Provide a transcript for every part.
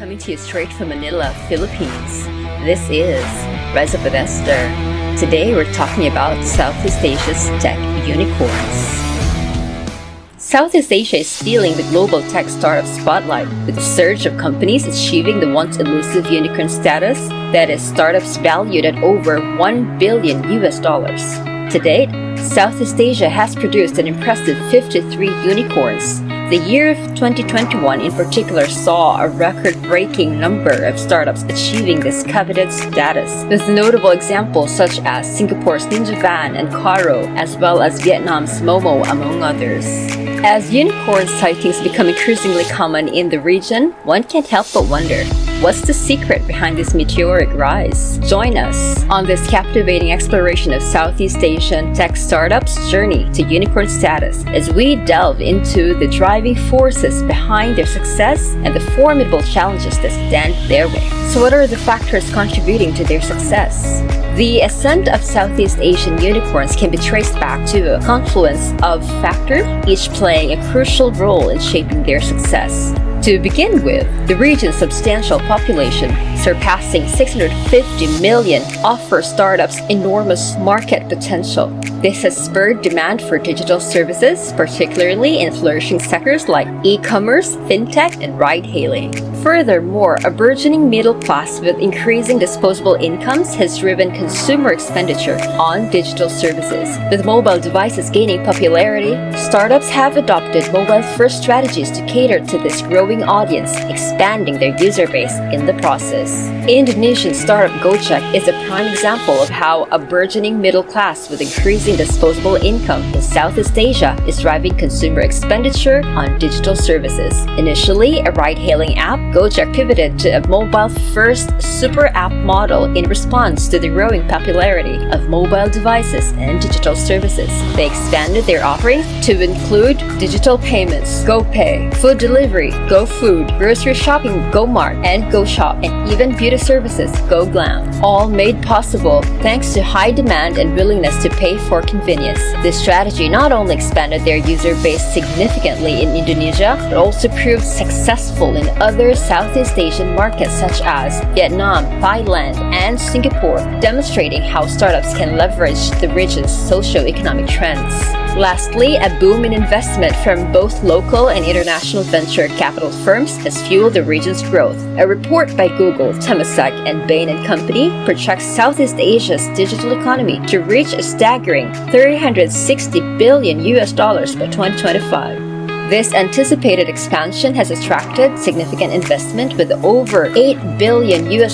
coming to you straight from Manila, Philippines. This is Rise Up with Esther. Today we're talking about Southeast Asia's tech unicorns. Southeast Asia is stealing the global tech startup spotlight with a surge of companies achieving the once elusive unicorn status, that is, startups valued at over $1 billion. To date, Southeast Asia has produced an impressive 53 unicorns. The year of 2021 in particular saw a record-breaking number of startups achieving this coveted status, with notable examples such as Singapore's Ninja Van and Caro, as well as Vietnam's Momo, among others. As unicorn sightings become increasingly common in the region, one can't help but wonder, what's the secret behind this meteoric rise? Join us on this captivating exploration of Southeast Asian tech startups' journey to unicorn status as we delve into the driving forces behind their success and the formidable challenges that stand their way. So what are the factors contributing to their success? The ascent of Southeast Asian unicorns can be traced back to a confluence of factors, each playing a crucial role in shaping their success. To begin with, the region's substantial population, surpassing 650 million, offers startups enormous market potential. This has spurred demand for digital services, particularly in flourishing sectors like e-commerce, fintech, and ride-hailing. Furthermore, a burgeoning middle class with increasing disposable incomes has driven consumer expenditure on digital services. With mobile devices gaining popularity, startups have adopted mobile-first strategies to cater to this growing audience, expanding their user base in the process. Indonesian startup Gojek is a prime example of how a burgeoning middle class with increasing disposable income in Southeast Asia is driving consumer expenditure on digital services. Initially a ride-hailing app, Gojek pivoted to a mobile-first super app model in response to the growing popularity of mobile devices and digital services. They expanded their offerings to include digital payments, GoPay, food delivery, GoFood, grocery shopping, GoMart, and GoShop, and even beauty services, GoGlam, all made possible thanks to high demand and willingness to pay for convenience. This strategy not only expanded their user base significantly in Indonesia, but also proved successful in other Southeast Asian markets such as Vietnam, Thailand, and Singapore, demonstrating how startups can leverage the region's socio-economic trends. Lastly, a boom in investment from both local and international venture capital firms has fueled the region's growth. A report by Google, Temasek, and Bain & Company projects Southeast Asia's digital economy to reach a staggering $360 billion by 2025. This anticipated expansion has attracted significant investment with over $8 billion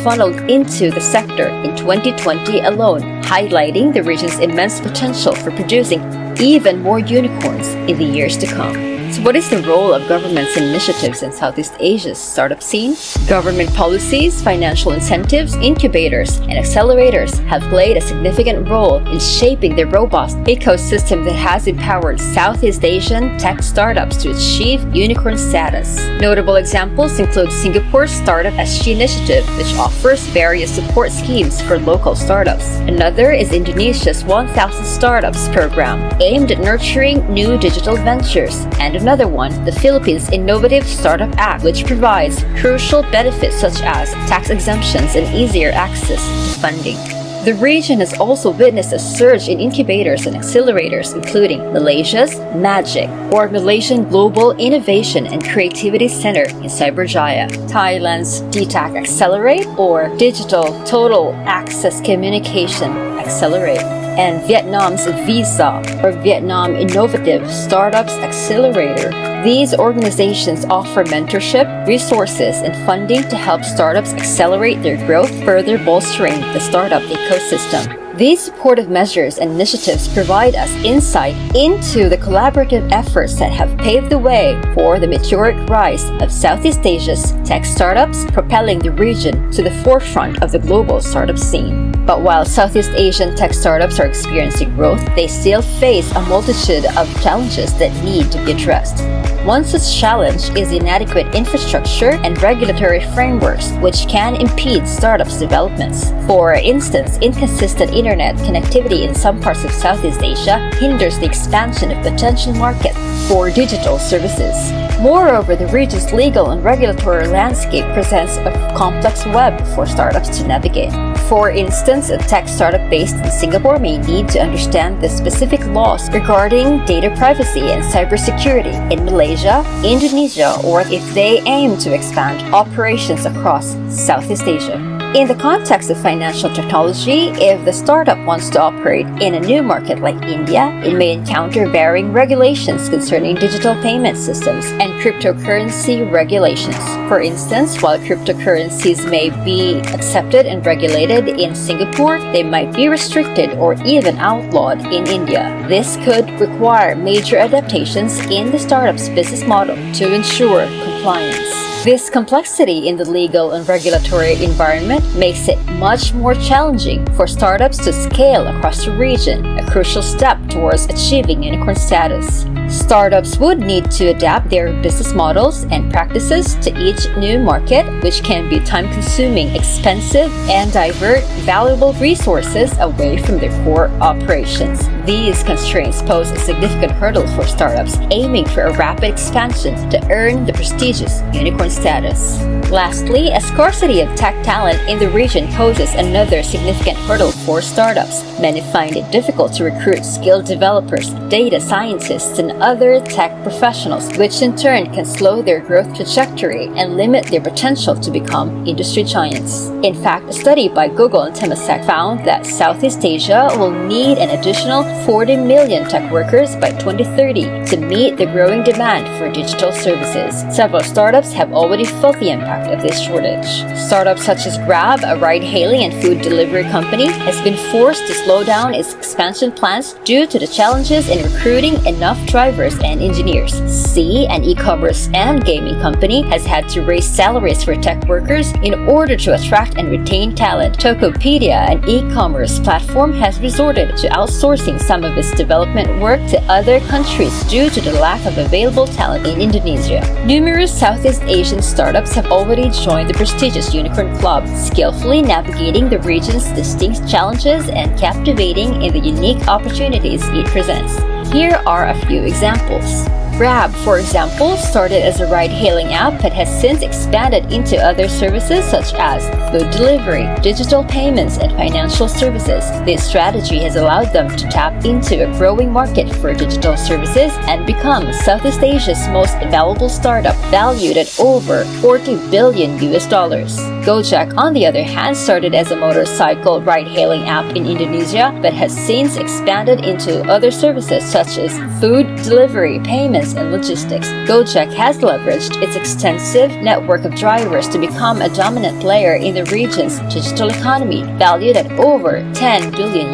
funneled into the sector in 2020 alone, highlighting the region's immense potential for producing even more unicorns in the years to come. So what is the role of government's initiatives in Southeast Asia's startup scene? Government policies, financial incentives, incubators, and accelerators have played a significant role in shaping the robust ecosystem that has empowered Southeast Asian tech startups to achieve unicorn status. Notable examples include Singapore's Startup SG initiative, which offers various support schemes for local startups. Another is Indonesia's 1000 Startups program, aimed at nurturing new digital ventures, and another one, the Philippines' Innovative Startup Act, which provides crucial benefits such as tax exemptions and easier access to funding. The region has also witnessed a surge in incubators and accelerators, including Malaysia's MAGIC, or Malaysian Global Innovation and Creativity Center in Cyberjaya, Thailand's DTAC Accelerate, or Digital Total Access Communication Accelerate, and Vietnam's Visa, or Vietnam Innovative Startups Accelerator. These organizations offer mentorship, resources, and funding to help startups accelerate their growth, further bolstering the startup ecosystem. These supportive measures and initiatives provide us insight into the collaborative efforts that have paved the way for the meteoric rise of Southeast Asia's tech startups, propelling the region to the forefront of the global startup scene. But while Southeast Asian tech startups are experiencing growth, they still face a multitude of challenges that need to be addressed. One such challenge is inadequate infrastructure and regulatory frameworks, which can impede startups' developments. For instance, inconsistent internet connectivity in some parts of Southeast Asia hinders the expansion of potential markets. for digital services. Moreover, the region's legal and regulatory landscape presents a complex web for startups to navigate. For instance, a tech startup based in Singapore may need to understand the specific laws regarding data privacy and cybersecurity in Malaysia, Indonesia, or if they aim to expand operations across Southeast Asia. In the context of financial technology, if the startup wants to operate in a new market like India, it may encounter varying regulations concerning digital payment systems and cryptocurrency regulations. For instance, while cryptocurrencies may be accepted and regulated in Singapore, they might be restricted or even outlawed in India. This could require major adaptations in the startup's business model to ensure compliance. This complexity in the legal and regulatory environment makes it much more challenging for startups to scale across the region, a crucial step towards achieving unicorn status. Startups would need to adapt their business models and practices to each new market, which can be time-consuming, expensive, and divert valuable resources away from their core operations. These constraints pose a significant hurdle for startups aiming for a rapid expansion to earn the prestigious unicorn status. Lastly, a scarcity of tech talent in the region poses another significant hurdle for startups. Many find it difficult to recruit skilled developers, data scientists, and other tech professionals, which in turn can slow their growth trajectory and limit their potential to become industry giants. In fact, a study by Google and Temasek found that Southeast Asia will need an additional 40 million tech workers by 2030 to meet the growing demand for digital services. Several startups have already felt the impact of this shortage. Startups such as Grab, a ride-hailing and food delivery company, has been forced to slow down its expansion plans due to the challenges in recruiting enough drivers and engineers. Sea, an e-commerce and gaming company, has had to raise salaries for tech workers in order to attract and retain talent. Tokopedia, an e-commerce platform, has resorted to outsourcing some of its development work to other countries due to the lack of available talent in Indonesia. Numerous Southeast Asian startups have already joined the prestigious Unicorn Club, skillfully navigating the region's distinct challenges and captivating in the unique opportunities it presents. Here are a few examples. Grab, for example, started as a ride-hailing app but has since expanded into other services such as food delivery, digital payments, and financial services. This strategy has allowed them to tap into a growing market for digital services and become Southeast Asia's most valuable startup, valued at over $40 billion. Gojek, on the other hand, started as a motorcycle ride-hailing app in Indonesia but has since expanded into other services such as food delivery, payments, and logistics. Gojek has leveraged its extensive network of drivers to become a dominant player in the region's digital economy, valued at over $10 billion.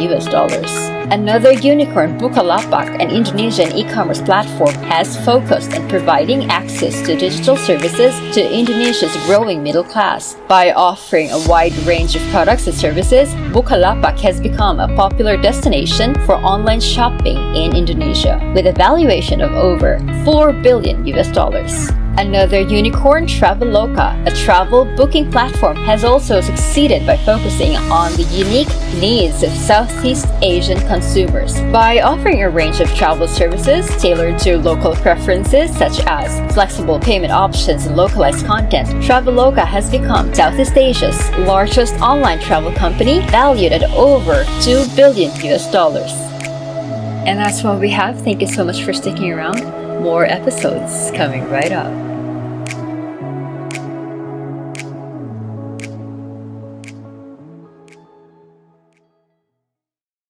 Another unicorn, Bukalapak, an Indonesian e-commerce platform, has focused on providing access to digital services to Indonesia's growing middle class. By offering a wide range of products and services, Bukalapak has become a popular destination for online shopping in Indonesia, with a valuation of over $4 billion. Another unicorn, Traveloka, a travel booking platform, has also succeeded by focusing on the unique needs of Southeast Asian consumers. By offering a range of travel services tailored to local preferences such as flexible payment options and localized content, Traveloka has become Southeast Asia's largest online travel company, valued at over $2 billion. And that's what we have. Thank you so much for sticking around. More episodes coming right up.